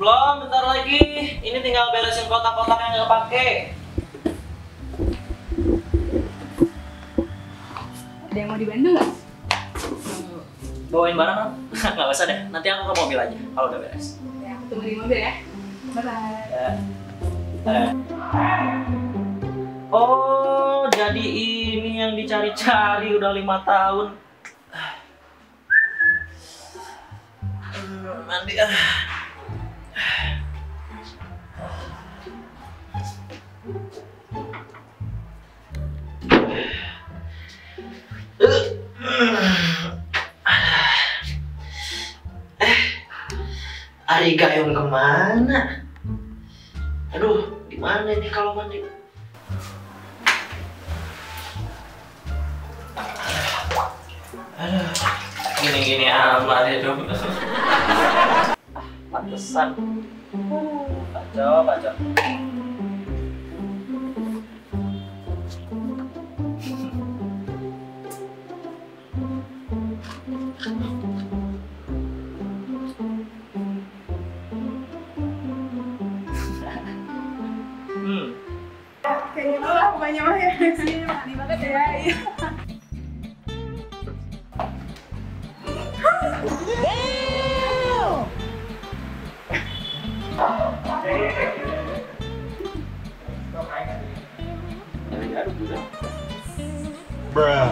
Belum, bentar lagi. Ini tinggal beresin kotak-kotak yang nggak pakai. Ada yang mau dibantu nggak? Bawain barang kan? Nggak usah deh, nanti aku ke mobil aja kalau udah beres. Ya, aku tunggu di mobil ya. Bye-bye. Ya. Oh, jadi ini yang dicari-cari udah 5 tahun. Mandi ah. Ari Gayung kemana? Aduh, gimana ini kalau mandi? Aduh, gini-gini amat ya dong. Pantesan. Kacau. Kayaknya lah pokoknya mah ya sih, mandi banget ya. Iya. Bruh.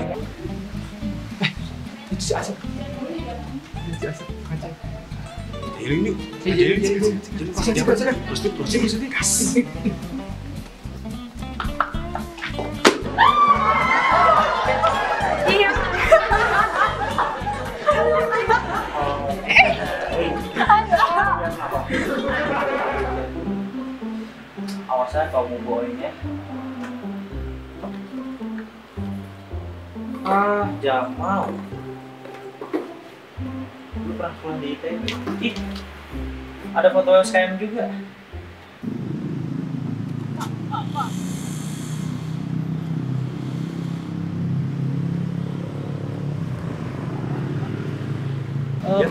Itu si Asep. Kancing. Healing nih. Terus. Kasih. Iya. Awas ya kamu bawain ya. Jamal. Lu pernah sekolah di ITB? Ih, ada foto SKM juga.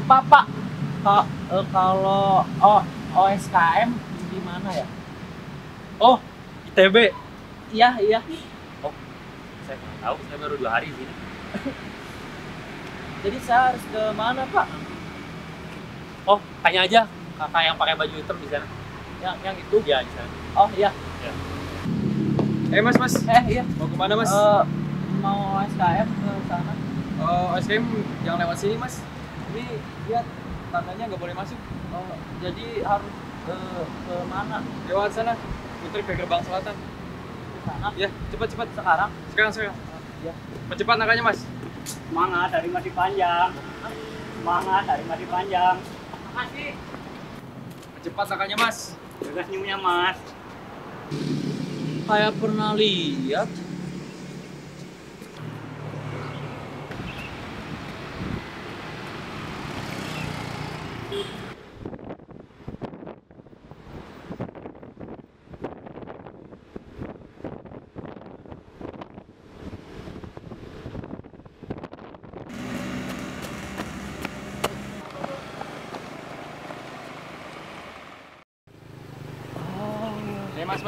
Pak, kalau OSKM di mana ya? Oh, ITB. Iya. Oh, saya nggak tahu. Saya baru 2 hari di sini. Jadi saya harus ke mana, Pak? Oh, tanya aja kakak yang pakai baju hitam di sana. Yang itu? Ya, di sana. Oh iya. Ya. Mas. Iya. Mau kemana mas? Mau SKM ke sana. OSKM jangan lewat sini mas. Ini lihat tandanya nggak boleh masuk. Oh, jadi harus ke mana? Lewat sana. Putar ke gerbang selatan. Ke sana. Ya, cepat. Sekarang? Sekarang. Iya. Percepat nakanya mas. Semangat hari masih panjang. Makasih. Percepat nakanya mas. Jaga senyumnya mas. Kayak pernah lihat.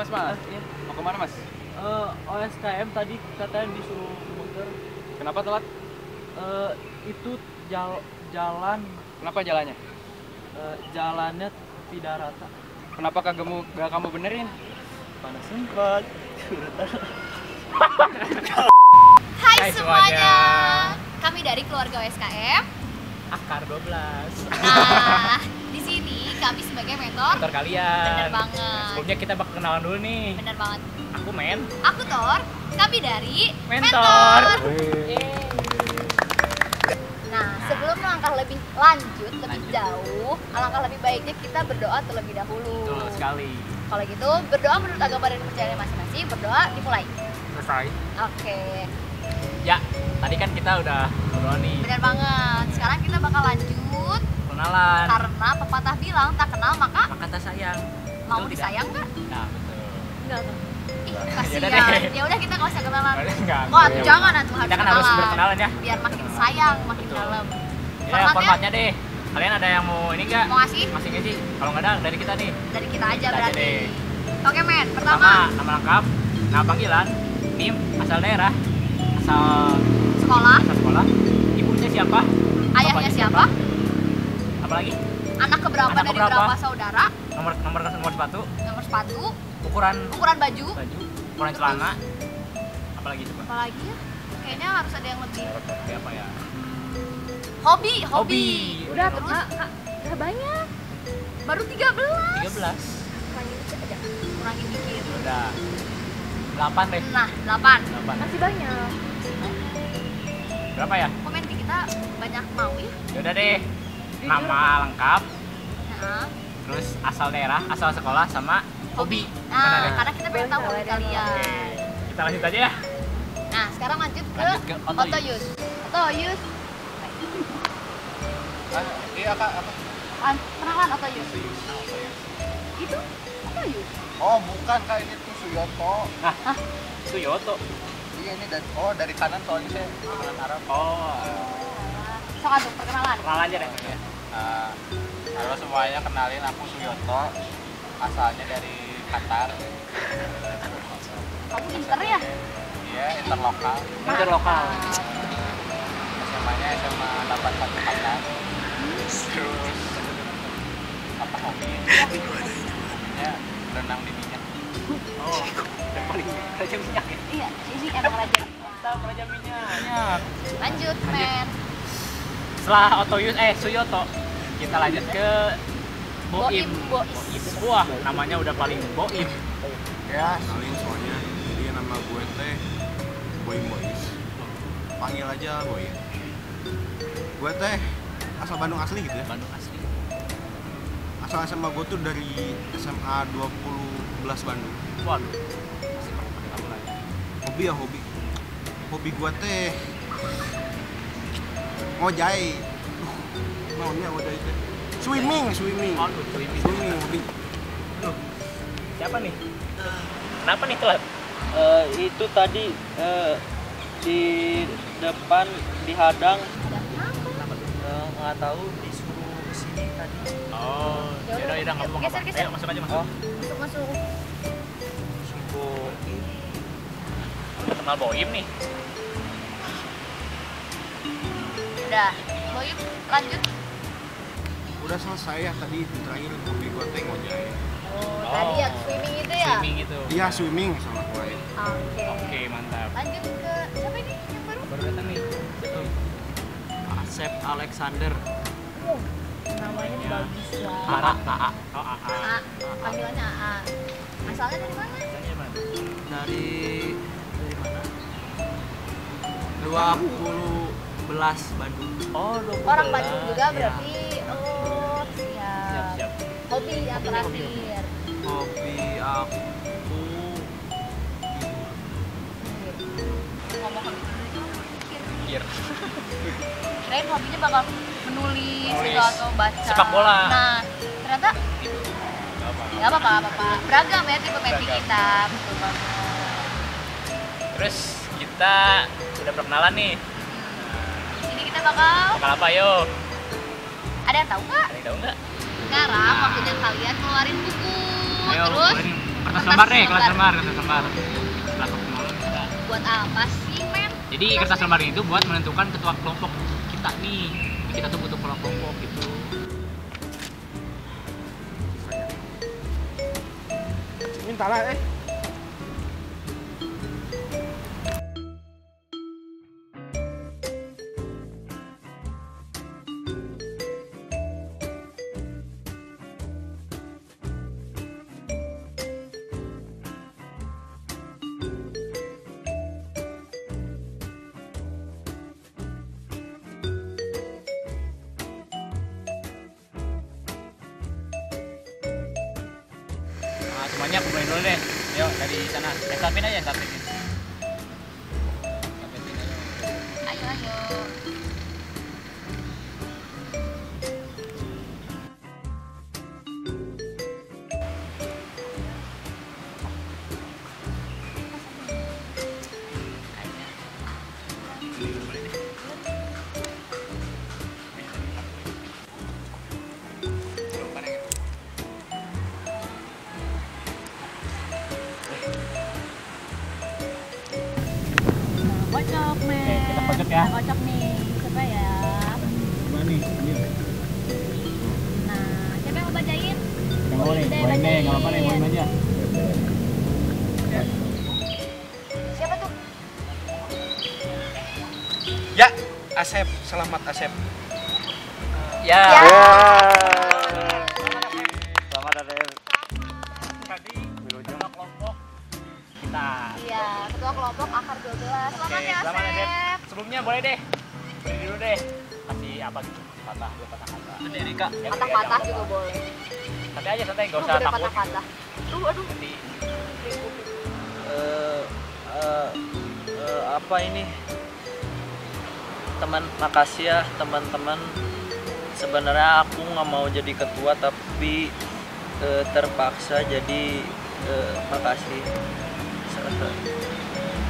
Mas. Iya. Mau kemana mas? OSKM tadi katanya disuruh muter. Kenapa telat? Itu jalan. Kenapa jalannya? Jalannya tidak rata. Kenapa gak kamu benerin? Mana sempat. Hai semuanya. Kami dari keluarga OSKM. Akar 12. Nah, di sini kami sebagai mentor. Mentor kalian. Bener banget. Sebelumnya kita bakal kenalan dulu nih. Bener banget. Aku Men. Aku Thor. Kami dari Mentor. Nah, sebelum melangkah lebih lanjut, lebih jauh, alangkah lebih baiknya kita berdoa terlebih dahulu. Betul sekali. Kalau gitu, berdoa menurut agama dan kepercayaan masing-masing, berdoa dimulai. Selesai. Oke. Ya, tadi kan kita udah berdoa nih. Bener banget. Sekarang kita bakal lanjut Kenalan. karena pepatah bilang tak kenal maka Maka tak sayang. mau Betul tidak? disayang nggak? Nah, betul. Enggak tuh. Ih, Yaudah kasihan. deh. Ya udah kita nggak usah kenalan. Enggak. Oh, jangan atuh Kita kan harus berkenalan ya. Biar makin sayang, makin Betul. dalam. Ya, formatnya deh. Kalian ada yang mau ini nggak? Mau ngasih? Ngasih nggak sih? Kalau nggak ada dari kita nih. Dari kita aja Kita aja berarti. deh. Oke men, Pertama, pertama nama lengkap, nama panggilan, NIM, asal daerah, asal sekolah, sekolah, ibunya siapa, ayahnya bapaknya siapa, apalagi anak keberapa Anak dari keberapa? berapa saudara, nomor sepatu, nomor sepatu, ukuran ukuran baju, ukuran celana, apalagi coba. apalagi ya? Kayaknya harus ada yang lebih. Seperti apa ya? Hobi. Udah Terus udah banyak. Baru 13. 13. Kurangin dikit aja. Kurangin dikit. Udah 8 deh. Nah, 8. 8. Masih banyak. Berapa ya? Komen di kita banyak mau ya. Yaudah deh. Nama lengkap, Nah, terus asal daerah, asal sekolah sama hobi. Mana nah deh? karena kita pengen tahu hobi kalian. Oke. Kita lanjut aja ya. Nah, sekarang lanjut ke Lanjut ke Otoyus. Otoyus. Iya kak, apa? Kenalan Otoyus. Itu Otoyus. Oh bukan kak, ini tuh Suyoto. Suyoto. Iya ini dari kanan soalnya saya kanan Arab. Oh. Sok atuh perkenalan. Kenalan aja deh. Halo semuanya, kenalin aku Suyoto. Asalnya dari Qatar. Kamu inter ya? Iya, interlokal. Interlokal. SMA-nya SMA 81 Qatar. Terus apa hobinya? Hobinya berenang di minyak. Oh. Yang paling raja minyak ya. Iya, ini emang raja. Mantap, raja minyak. Lanjut, men. Setelah Otoyus Suyoto, kita lanjut ke Boim. Bois. Wah, namanya udah paling Boim. Ya, Kenalin semuanya, jadi nama gue teh Boim Bois. Panggil aja Boy. Gue teh asal Bandung asli gitu ya. Bandung asli. Asal SMA gue tuh dari SMA 2011 Bandung. Waduh. Masih pertama lah ya. Hobi ya hobi. Hobi gue teh ngojai. Maunya ngojai teh. Swimming. Waduh, swimming. Swimming hobi. Siapa nih? Kenapa nih telat? Itu tadi di depan dihadang, nggak tahu disuruh kesini tadi. Oh, yaudah nggak apa-apa. Geser. Ayo masuk aja masuk. Masuk. Si Boim. Kenal Boim nih. Udah. Boim, lanjut. Udah selesai ya tadi terakhir hobi gue teh ngojai. Oh, tadi ya swimming itu ya? Swimming gitu. Iya swimming sama gue. Oke. Oke, mantap. Lanjut ke siapa ini yang baru? Baru datang nih. Asep Alexander. Namanya bagus ya. AA. Oh, AA. A, panggilannya AA. Asalnya dari mana? Tanya mana? Dari mana? 2011 Bandung. Oh, 2011. Orang Bandung juga Iya. berarti. Oh, siap. Siap. Hobi yang Hobinya, terakhir. Hobi aku Ngomong hobi dulu. Kir. Kirain hobinya bakal menulis Menulis. gitu atau baca. Sepak bola. Nah, ternyata ya apa-apa. Beragam ya tipe mapping Beragam. kita. Betul banget. Terus kita udah perkenalan nih. Di sini kita bakal Bakal apa yuk? ada yang tahu nggak? Ada yang tahu nggak? Sekarang waktunya kalian keluarin buku. Ayo, Terus keluarin kertas kertas lembar deh, kertas lembar. lembar. Setelah perkenalan kita. buat apa sih, men? Jadi kertas lembar itu buat menentukan ketua kelompok kita nih. Kita tuh butuh kelompok gitu. Mintalah Nah, semuanya kumpulin dulu deh. Yuk dari sana. Estafin aja, estafin. Ayo. Ya. Nah, kocok nih. Coba ya. Mana nih? Nah, siapa yang mau bacain? Yang mau nih, Udah, mau ini, bacain. nggak apa-apa nih, mau ini aja. Siapa tuh? Ya, Asep, selamat Asep. Ya. Ya. Selamat Asep. Tadi ketua kelompok kita. Iya, ketua kelompok akar 12. Selamat ya, selamat ya, Dep. Asep. Sebelumnya boleh deh. Berdiri dulu deh. Kasih apa gitu? Dua patah kata. Berdiri kak. Ya, Patah-patah juga boleh. Santai aja, santai, enggak Lu usah bener takut. patah-patah. Aduh. Nanti Apa ini? Makasih ya teman-teman. Sebenarnya aku nggak mau jadi ketua tapi terpaksa jadi makasih.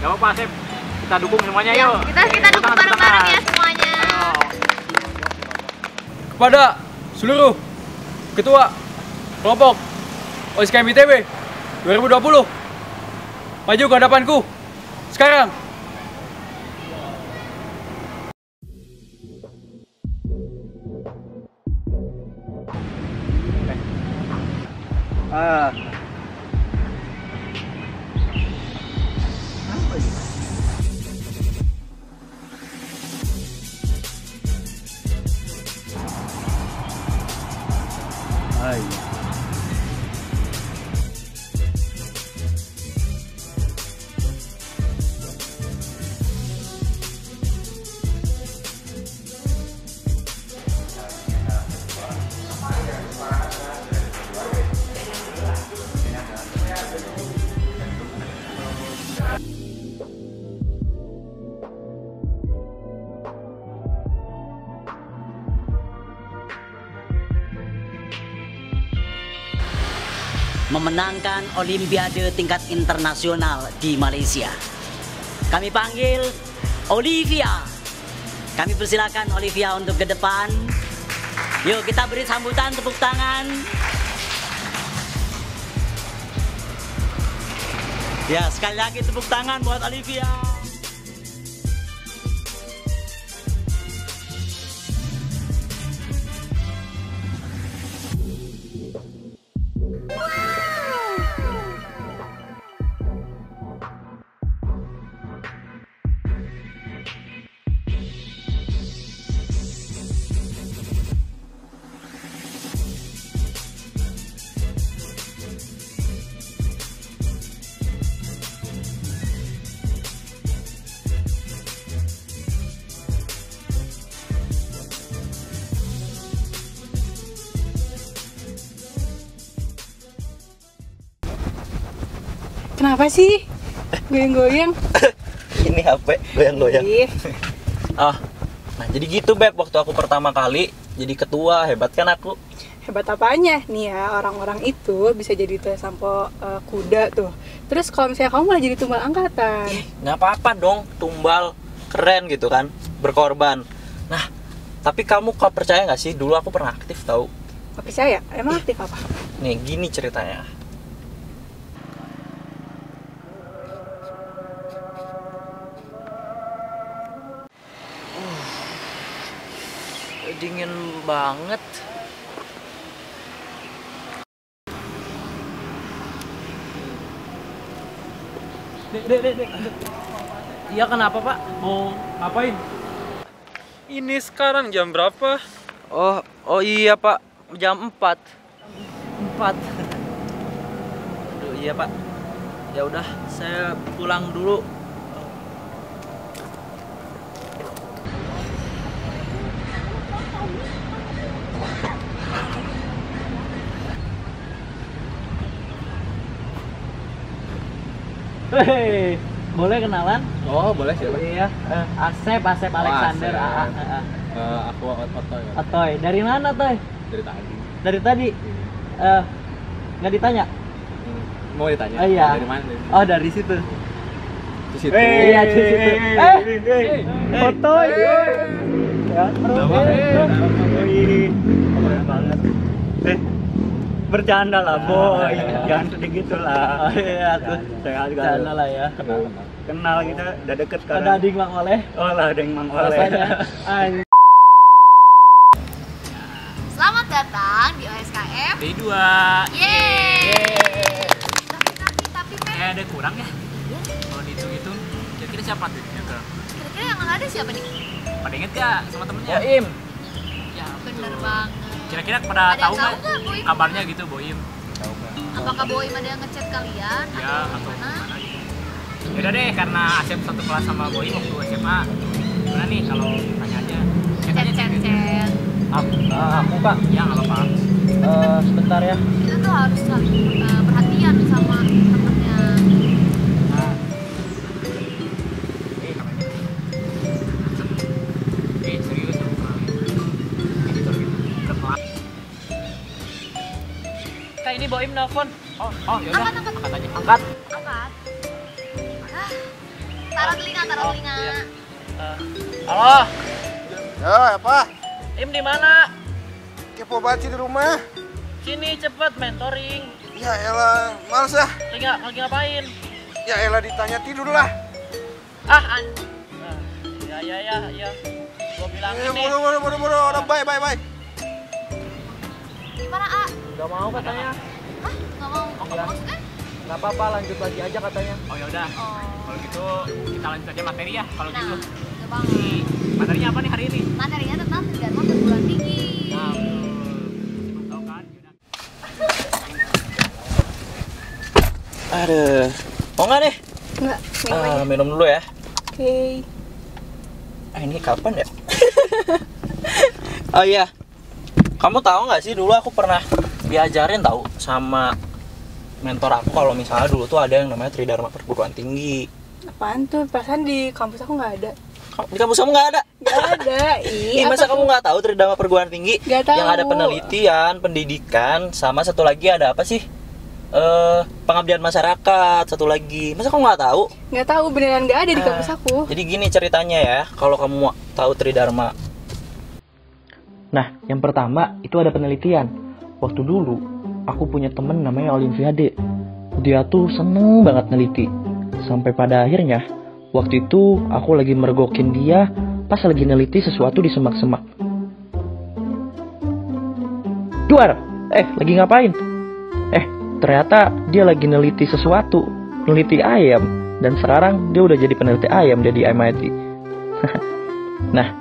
enggak apa-apa, Asep. Kita dukung semuanya Ya, yuk. kita dukung bareng-bareng ya semuanya. Ayo. Kepada seluruh ketua kelompok OSKM ITB 2020, maju ke hadapanku sekarang. Memenangkan Olimpiade tingkat internasional di Malaysia. Kami panggil Olivia. Kami persilakan Olivia untuk ke depan. Yuk kita beri sambutan, tepuk tangan. Ya, sekali lagi tepuk tangan buat Olivia. Kenapa sih? Goyang-goyang. Ini HP goyang-goyang. Ih, Ah, nah jadi gitu Beb, waktu aku pertama kali jadi ketua, hebat kan aku? hebat apanya? Nih ya, orang-orang itu bisa jadi tuh sampo kuda tuh. Terus kalau misalnya kamu malah jadi tumbal angkatan. Nggak apa-apa dong, tumbal, keren gitu kan, berkorban. Nah, tapi kamu percaya nggak sih, dulu aku pernah aktif tahu. Gak percaya? Emang aktif apa? Nih, gini ceritanya. Dingin banget. Dek. Iya, kenapa Pak? Mau ngapain? Ini sekarang jam berapa? Oh iya Pak, jam 4. 4. Aduh iya Pak. Ya udah, saya pulang dulu. Hei, boleh kenalan? Oh, boleh siapa? Iya, Asep Alexander. Asep. Aku Otoy. Atoy, dari mana Toy? Dari tadi. Dari tadi? Nggak ditanya? Mau ditanya? Oh iya. Dari mana? Oh, dari situ. Di situ. Iya, di situ. Otoy. Ya, terus. Keren banget. Bercanda lah, boy. Jangan sedih gitu lah. Oh iya tuh. Saya juga Bercanda lah ya. Kenal. kenal kita, udah deket kan. Ada adik Mang Oleh. Oh lah, ada yang Mang Oleh. Rasanya. Selamat datang di OSKM D2. Yeay. Tapi Kayak ada kurang ya? Kalau dihitung-hitung, kira-kira siapa tuh? kira-kira yang nggak ada siapa nih? Pada inget gak sama temennya? Im. Ya, Bener betul. banget. Kira-kira pada Ada yang tahu tahu nggak nggak, Boim? kabarnya gitu, Boim? Apakah Boim ada yang ngechat kalian? Ya, atau gimana? gimana gitu. Yaudah deh, karena Asep satu kelas sama Boim waktu SMA. Gimana nih kalau tanya aja? Chat. Aku Kak. Ya, nggak apa-apa. Sebentar ya. Kita tuh harus saling perhatian sama temennya. Serius lu Kak, ini Boim nelfon. Oh yaudah, Angkat. angkat aja. Angkat. Angkat. Taruh telinga. Iya. Halo, Ya, apa? Im di mana? Kepo banget sih di rumah. Sini cepet mentoring. Ya elah, males ah. Lagi ngapain? Ya elah, ditanya tidur lah. Ya. Gua bilang Ya, ini. buru, udah bye. Gimana, A? Gak mau katanya. Hah? Nggak mau? Iya. Maksudnya? Gak apa-apa, lanjut lagi aja katanya. Oh yaudah, Oh. kalau gitu kita lanjut aja materi ya. Kalau Nah, gitu, betul banget. materinya apa nih hari ini? Materinya tentang Tridharma perguruan tinggi. Nah, betul. Belum tahu kan? Yaudah. Aduh. Mau nggak nih? Enggak, minum aja. Minum dulu ya. Oke. Ini kapan ya? Oh iya. Kamu tahu nggak sih, dulu aku pernah diajarin tahu sama mentor aku kalau misalnya dulu tuh ada yang namanya Tridharma Perguruan Tinggi. Apaan tuh? Perasaan di kampus aku nggak ada. Di kampus kamu nggak ada? Nggak ada. Ih, masa kamu nggak tahu Tridharma Perguruan Tinggi? Nggak tahu. Yang ada penelitian, pendidikan, sama satu lagi ada apa sih? Pengabdian masyarakat, satu lagi. Masa kamu nggak tahu? Nggak tahu, beneran nggak ada di kampus aku. Jadi gini ceritanya ya, kalau kamu mau tahu Tridharma. Nah, yang pertama itu ada penelitian. Waktu dulu, aku punya temen namanya Olimpiade. Dia tuh seneng banget neliti. Sampai pada akhirnya, waktu itu aku lagi mergokin dia pas lagi neliti sesuatu di semak-semak. Duar, lagi ngapain? Ternyata dia lagi neliti sesuatu, neliti ayam. Dan sekarang dia udah jadi peneliti ayam dia di MIT. Nah,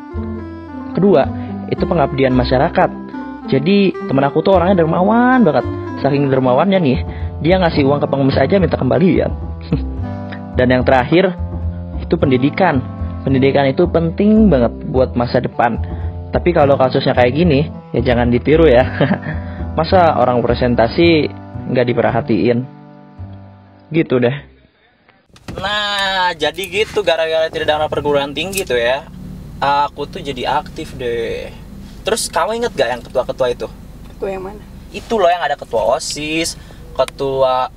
kedua, itu pengabdian masyarakat. Jadi temen aku tuh orangnya dermawan banget. Saking dermawannya nih, dia ngasih uang ke pengemis aja minta kembalian. Dan yang terakhir, itu pendidikan. Pendidikan itu penting banget buat masa depan. Tapi kalau kasusnya kayak gini, ya jangan ditiru ya. Masa orang presentasi nggak diperhatiin? Gitu deh. Nah, jadi gitu gara-gara Tridharma Perguruan Tinggi tuh ya, aku tuh jadi aktif deh. Terus kamu inget gak yang ketua-ketua itu? Ketua yang mana? Itu loh yang ada ketua OSIS, ketua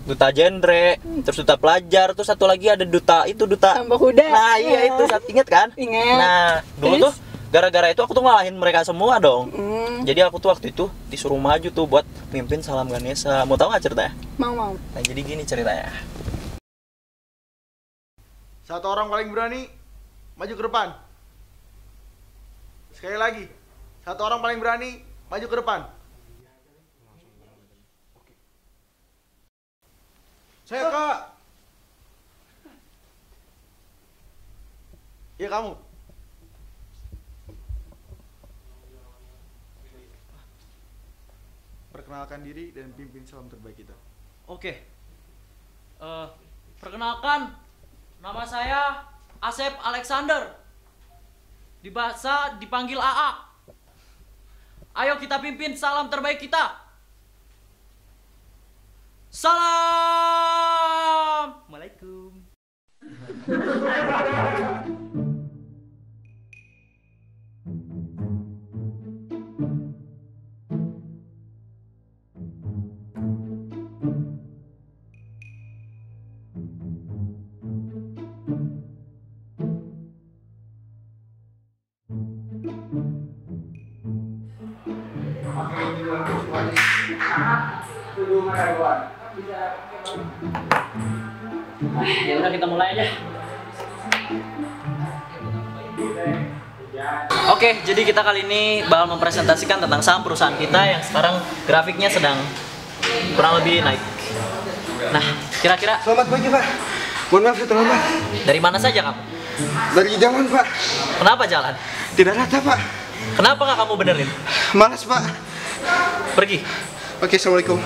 duta genre, terus duta pelajar, terus satu lagi ada duta Tambah kuda. Nah iya itu, inget kan? Ingat. Nah dulu tuh gara-gara itu aku tuh ngalahin mereka semua dong. Jadi aku tuh waktu itu disuruh maju tuh buat mimpin Salam Ganesha. Mau tahu nggak ceritanya? Mau. Nah jadi gini ceritanya. Satu orang paling berani maju ke depan. Sekali lagi, satu orang paling berani maju ke depan. Saya Kak. Iya kamu. Perkenalkan diri dan pimpin salam terbaik kita. Oke. Perkenalkan, nama saya Asep Alexander. Biasa dipanggil AA. Ayo kita pimpin salam terbaik kita. Salam. Waalaikumsalam. Ya udah kita mulai aja. Oke, jadi kita kali ini bakal mempresentasikan tentang saham perusahaan kita yang sekarang grafiknya sedang kurang lebih naik. Nah, kira-kira Selamat pagi, Pak. Mohon maaf terlambat. dari mana saja kamu? Dari jalan, Pak. Kenapa jalan? Tidak rata, Pak. Kenapa nggak kamu benerin? Malas, Pak. Pergi. Oke, assalamualaikum.